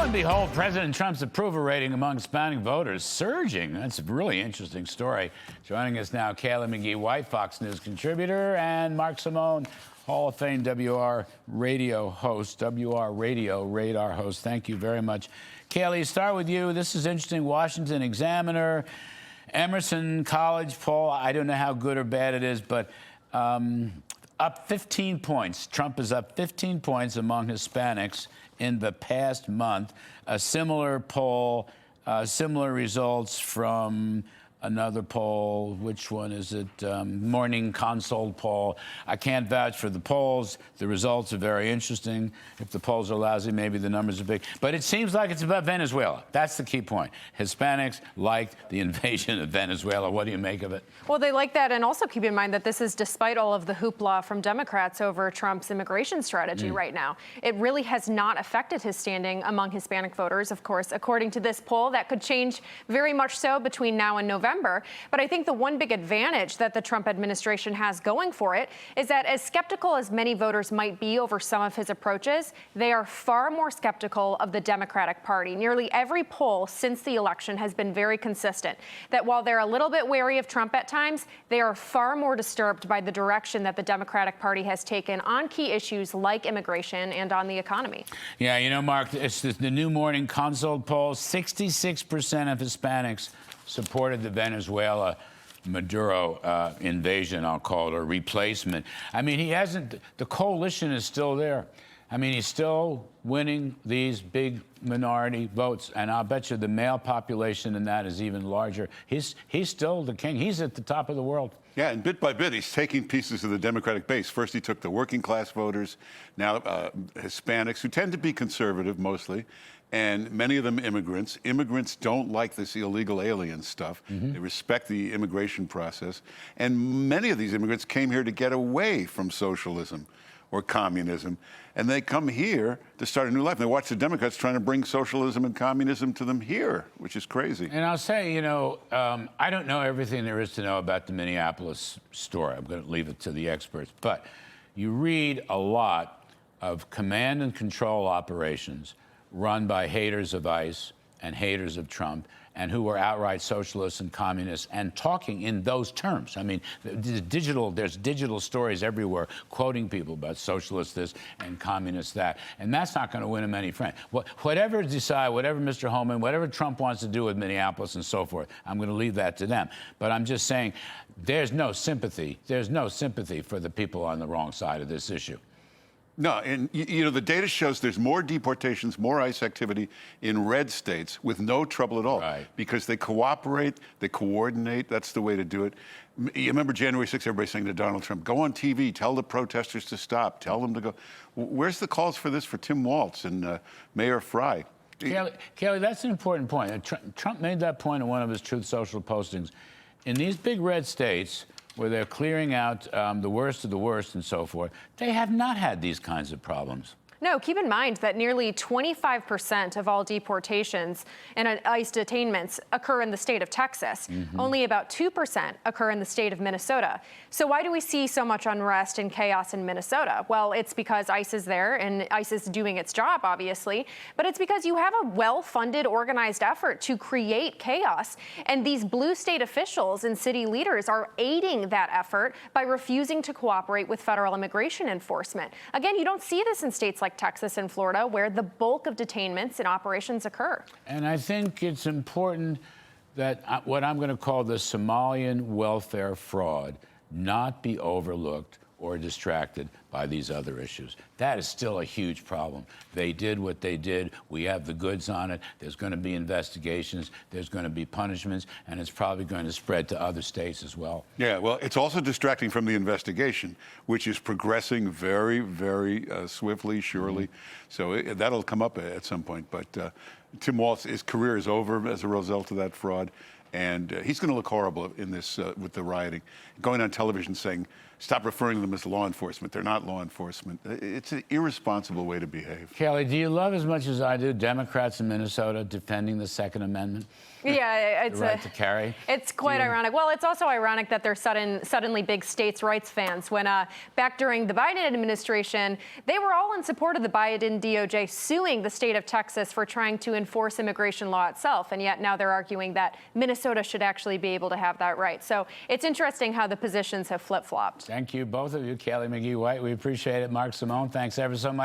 and behold, President Trump's approval rating among Hispanic voters surging. That's a really interesting story. Joining us now, Kaylee McGhee White, Fox News contributor, and Mark Simone, Hall of Fame WR radio host, WR radio radar host. Thank you very much. Kaylee, start with you. This is interesting. Washington Examiner, Emerson College poll. I don't know how good or bad it is, but up 15 points. Trump is up 15 points among Hispanics in the past month. A similar poll, similar results from another poll. Which one is it? Morning Consult poll. I can't vouch for the polls. The results are very interesting. If the polls are lousy, maybe the numbers are big. But it seems like it's about Venezuela. That's the key point. Hispanics liked the invasion of Venezuela. What do you make of it? Well, they like that, and also keep in mind that this is despite all of the hoopla from Democrats over Trump's immigration strategy right now. It really has not affected his standing among Hispanic voters, of course, according to this poll. That could change very much so between now and November. But I think the one big advantage that the Trump administration has going for it is that as skeptical as many voters might be over some of his approaches, they are far more skeptical of the Democratic Party. Nearly every poll since the election has been very consistent that while they're a little bit wary of Trump at times, they are far more disturbed by the direction that the Democratic Party has taken on key issues like immigration and on the economy. Yeah, you know, Mark, it's the new Morning Consult poll. 66% of Hispanics supported the Venezuela Maduro invasion, I'll call it, or replacement. I mean, he hasn't, the coalition is still there. I mean, he's still winning these big minority votes, and I'll bet you the male population in that is even larger. He's still the king. He's at the top of the world. Yeah, and bit by bit, he's taking pieces of the Democratic base. First, he took the working class voters, now Hispanics, who tend to be conservative mostly, and many of them immigrants. Immigrants don't like this illegal alien stuff. They respect the immigration process. And many of these immigrants came here to get away from socialism or communism. And they come here to start a new life. And they watch the Democrats trying to bring socialism and communism to them here, which is crazy. And I'll say, you know, I don't know everything there is to know about the Minneapolis story. I'm going to leave it to the experts. But you read a lot of command and control operations run by haters of ICE and haters of Trump, and who are outright socialists and communists, and talking in those terms. I mean, there's digital stories everywhere quoting people about socialists this and communists that, and that's not going to win them any friends. Whatever decide, whatever Mr. Holman, whatever Trump wants to do with Minneapolis and so forth, I'm going to leave that to them. But I'm just saying, there's no sympathy. There's no sympathy for the people on the wrong side of this issue. No, and you know, the data shows there's more deportations, more ICE activity in red states with no trouble at all. Right. Because they cooperate, they coordinate. That's the way to do it. You remember January 6th, everybody saying to Donald Trump, go on TV, tell the protesters to stop, tell them to go. Where's the calls for this for Tim Walz and Mayor Fry? Kaylee, that's an important point. Trump made that point in one of his Truth Social postings. In these big red states, where they're clearing out the worst of the worst and so forth, they have not had these kinds of problems. No, keep in mind that nearly 25% of all deportations and ICE detainments occur in the state of Texas. Only about 2% occur in the state of Minnesota. So why do we see so much unrest and chaos in Minnesota? Well, it's because ICE is there and ICE is doing its job, obviously, but it's because you have a well-funded, organized effort to create chaos. And these blue state officials and city leaders are aiding that effort by refusing to cooperate with federal immigration enforcement. Again, you don't see this in states like Texas and Florida, where the bulk of detainments and operations occur. And I think it's important that what I'm going to call the Somalian welfare fraud not be overlooked or distracted by these other issues. That is still a huge problem. They did what they did. We have the goods on it. There's going to be investigations. There's going to be punishments, and it's probably going to spread to other states as well. Yeah, well, it's also distracting from the investigation, which is progressing very, very swiftly, surely. So that'll come up at some point. But Tim Walz, his career is over as a result of that fraud. And he's going to look horrible in this with the rioting. Going on television saying, stop referring to them as law enforcement. They're not law enforcement. It's an irresponsible way to behave. Kelly, do you love as much as I do Democrats in Minnesota defending the Second Amendment? Yeah, it's the right to carry. It's quite ironic. Well, it's also ironic that they're suddenly big states' rights fans. When back during the Biden administration, they were all in support of the Biden DOJ suing the state of Texas for trying to enforce immigration law itself, and yet now they're arguing that Minnesota should actually be able to have that right. So it's interesting how the positions have flip-flopped. Thank you, both of you. Kaylee McGhee White, we appreciate it. Mark Simone, thanks ever so much.